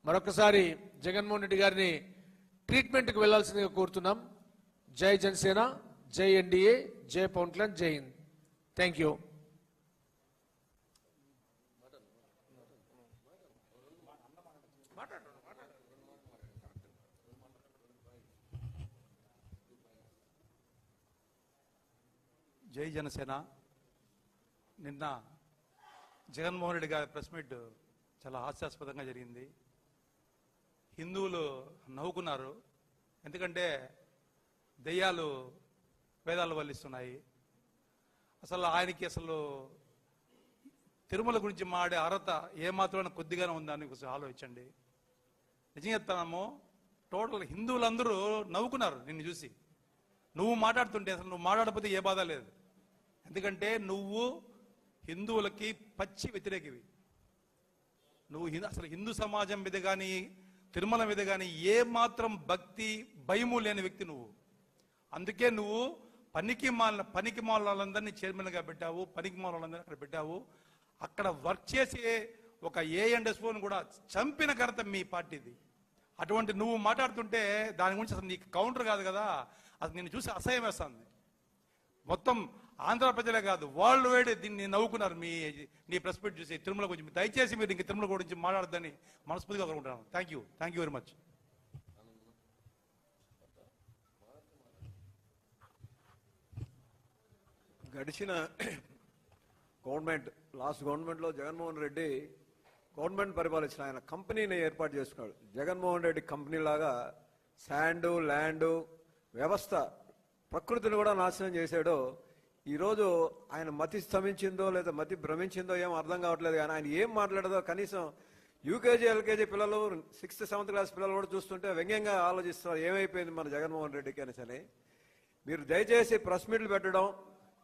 మరొకసారి జగన్మోహన్ రెడ్డి గారిని ట్రీట్మెంట్కి వెళ్లాల్సిందిగా కోరుతున్నాం. జై జనసేన, జై ఎన్డీఏ, జై పవన్ కళ్యాణ్, జై హింద్. Thank you. జై జనసేన. నిన్న జగన్మోహన్ రెడ్డి గారి ప్రెస్ మీట్ చాలా హాస్యాస్పదంగా జరిగింది. హిందువులు నవ్వుకున్నారు. ఎందుకంటే దెయ్యాలు వేదాలు వల్లిస్తున్నాయి. అసలు తిరుమల గురించి మాడే అర్హత ఏమాత్రం కొద్దిగానే ఉందని కొంచెం ఆలోచించండి. నిజం చెప్తాము, టోటల్ హిందువులందరూ నవ్వుకున్నారు నిన్ను చూసి. నువ్వు మాట్లాడుతుంటే అసలు నువ్వు మాట్లాడకపోతే ఏ బాధ లేదు. ఎందుకంటే నువ్వు హిందువులకి పచ్చి వ్యతిరేకివి. నువ్వు అసలు హిందూ సమాజం మీద కానీ తిరుమల మీద కానీ ఏ మాత్రం భక్తి భయము లేని వ్యక్తి నువ్వు. అందుకే నువ్వు పనికి మాలందరినీ చైర్మన్గా పెట్టావు, పనికి మాలందరినీ అక్కడ పెట్టావు. అక్కడ వర్క్ చేసే ఒక A&S కూడా చంపిన ఘనత మీ పార్టీది. అటువంటి నువ్వు మాట్లాడుతుంటే దాని గురించి అసలు నీకు కౌంటర్ కాదు కదా. అది నేను చూసి అసహ్యం వేస్తుంది. మొత్తం ఆంధ్ర ప్రజలే కాదు, వరల్డ్ వైడ్ దీన్ని నవ్వుకున్నారు నీ ప్రెస్ మీట్ చూసి. తిరుమల గురించి దయచేసి మీరు ఇంక తిరుమల గురించి మాట్లాడద్దని మనస్ఫూర్తిగా కోరుకుంటున్నాను. Thank you very much. గడిచిన లాస్ట్ గవర్నమెంట్లో జగన్మోహన్ రెడ్డి గవర్నమెంట్ పరిపాలించిన ఆయన కంపెనీని ఏర్పాటు చేసుకున్నాడు. జగన్మోహన్ రెడ్డి కంపెనీ లాగా శాండు ల్యాండు వ్యవస్థ ప్రకృతిని కూడా నాశనం చేశాడు. ఈరోజు ఆయన మతి స్తమించిందో లేదా మతి భ్రమించిందో ఏం అర్థం కావట్లేదు. కానీ ఆయన ఏం మాట్లాడదో కనీసం యూకేజీ ఎల్కేజీ పిల్లలు 6th 7th క్లాస్ పిల్లలు కూడా చూస్తుంటే వ్యంగ్యంగా ఆలోచిస్తున్నారు ఏమైపోయింది మన జగన్మోహన్ రెడ్డికి అనేసి. మీరు దయచేసి ప్రెస్ మీట్లు పెట్టడం,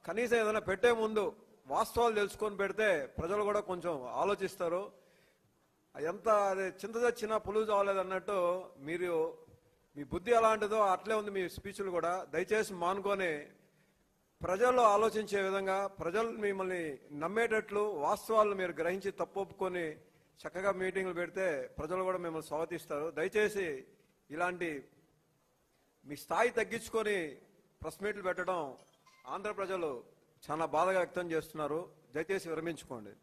కనీసం ఏదైనా పెట్టే ముందు వాస్తవాలు తెలుసుకొని పెడితే ప్రజలు కూడా కొంచెం ఆలోచిస్తారు. ఎంత అది చింత చచ్చినా పులుసు అవ్వలేదన్నట్టు మీరు మీ బుద్ధి అలాంటిదో అట్లే ఉంది మీ స్పీచ్లు కూడా. దయచేసి మానుకొని ప్రజల్లో ఆలోచించే విధంగా, ప్రజలు మిమ్మల్ని నమ్మేటట్లు వాస్తవాలను మీరు గ్రహించి తప్పొప్పుకొని చక్కగా మీటింగ్లు పెడితే ప్రజలు కూడా మిమ్మల్ని స్వాగతిస్తారు. దయచేసి ఇలాంటి మీ స్థాయి తగ్గించుకొని ప్రెస్ మీట్లు పెట్టడం ఆంధ్ర ప్రజలు చాలా బాధగా వ్యక్తం చేస్తున్నారు. దయచేసి విరమించుకోండి.